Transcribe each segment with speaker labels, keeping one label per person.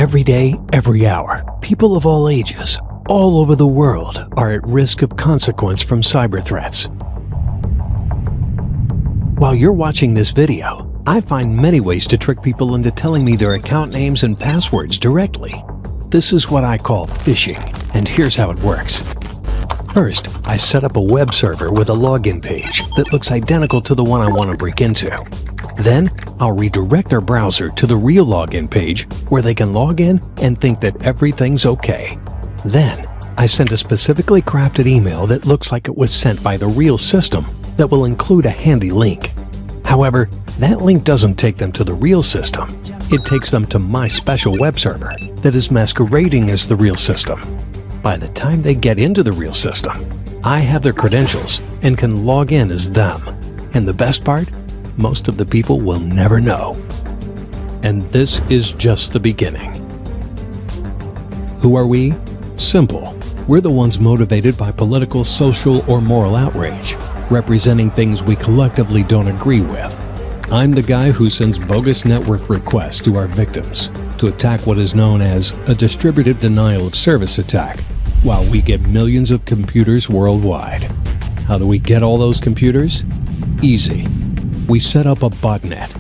Speaker 1: Every day, every hour, people of all ages, all over the world, are at risk of consequence from cyber threats. While you're watching this video, I find many ways to trick people into telling me their account names and passwords directly. This is what I call phishing, and here's how it works. First, I set up a web server with a login page that looks identical to the one I want to break into. Then, I'll redirect their browser to the real login page where they can log in and think that everything's okay. Then, I send a specifically crafted email that looks like it was sent by the real system that will include a handy link. However, that link doesn't take them to the real system. It takes them to my special web server that is masquerading as the real system. By the time they get into the real system, I have their credentials and can log in as them. And the best part? Most of the people will never know. And this is just the beginning. Who are we? Simple. We're the ones motivated by political, social, or moral outrage, representing things we collectively don't agree with. I'm the guy who sends bogus network requests to our victims to attack what is known as a distributed denial of service attack, while we get millions of computers worldwide. How do we get all those computers? Easy. We set up a botnet,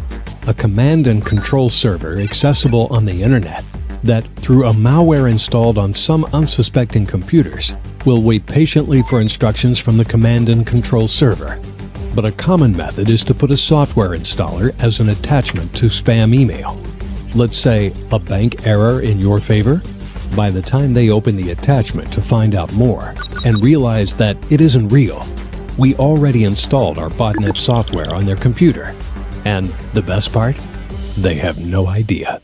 Speaker 1: a command and control server accessible on the internet that, through a malware installed on some unsuspecting computers, will wait patiently for instructions from the command and control server. But a common method is to put a software installer as an attachment to spam email. Let's say a bank error in your favor. By the time they open the attachment to find out more and realize that it isn't real, we already installed our botnet software on their computer. And the best part? They have no idea.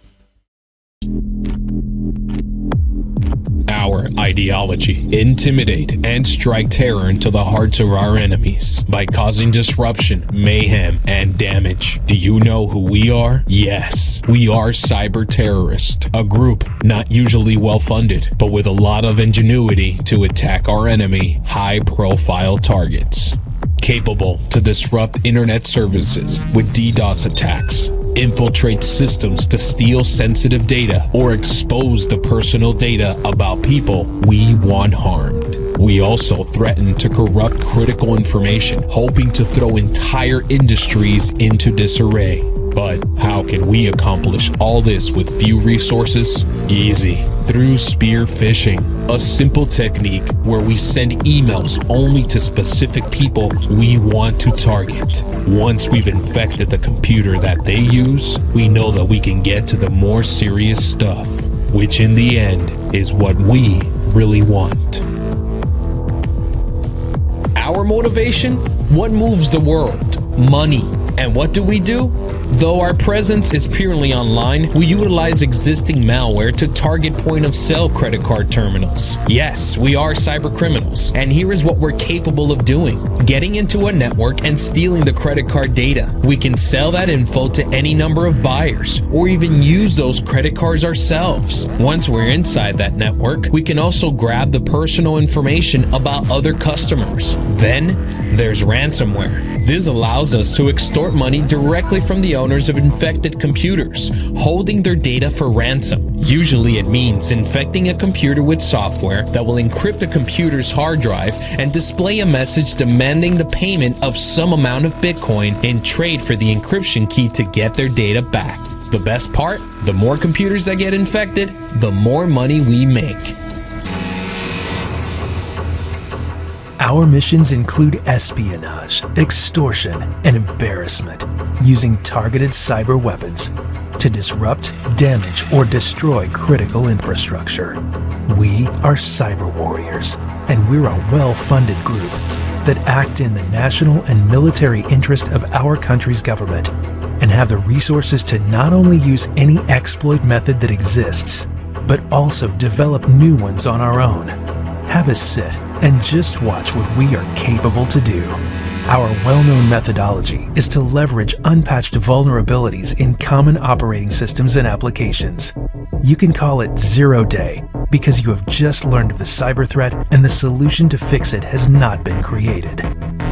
Speaker 2: Our ideology: intimidate and strike terror into the hearts of our enemies by causing disruption, mayhem, and damage. Do you know who we are? Yes, we are Cyber Terrorist, a group not usually well-funded, but with a lot of ingenuity to attack our enemy, high-profile targets. Capable to disrupt internet services with DDoS attacks, infiltrate systems to steal sensitive data, or expose the personal data about people we want harmed. We also threaten to corrupt critical information, hoping to throw entire industries into disarray. But how can we accomplish all this with few resources? Easy. Through spear phishing, a simple technique where we send emails only to specific people we want to target. Once we've infected the computer that they use, we know that we can get to the more serious stuff, which in the end is what we really want. Our motivation? What moves the world? Money. And what do? Though our presence is purely online, we utilize existing malware to target point-of-sale credit card terminals. Yes, we are cyber criminals, and here is what we're capable of doing: getting into a network and stealing the credit card data. We can sell that info to any number of buyers, or even use those credit cards ourselves. Once we're inside that network, we can also grab the personal information about other customers. Then, there's ransomware. This allows us to extort money directly from the owners of infected computers, holding their data for ransom. Usually it means infecting a computer with software that will encrypt a computer's hard drive and display a message demanding the payment of some amount of Bitcoin in trade for the encryption key to get their data back. The best part? The more computers that get infected, the more money we make.
Speaker 3: Our missions include espionage, extortion, and embarrassment, using targeted cyber weapons to disrupt, damage, or destroy critical infrastructure. We are cyber warriors, and we're a well-funded group that act in the national and military interest of our country's government and have the resources to not only use any exploit method that exists, but also develop new ones on our own. Have a sit and just watch what we are capable to do. Our well-known methodology is to leverage unpatched vulnerabilities in common operating systems and applications. You can call it 0 day because you have just learned of the cyber threat and the solution to fix it has not been created.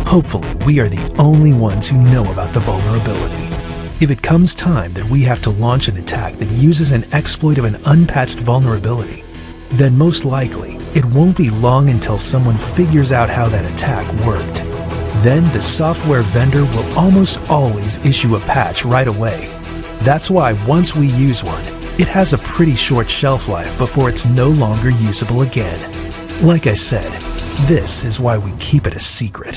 Speaker 3: Hopefully, we are the only ones who know about the vulnerability. If it comes time that we have to launch an attack that uses an exploit of an unpatched vulnerability, then most likely it won't be long until someone figures out how that attack worked. Then the software vendor will almost always issue a patch right away. That's why once we use one, it has a pretty short shelf life before it's no longer usable again. Like I said, this is why we keep it a secret.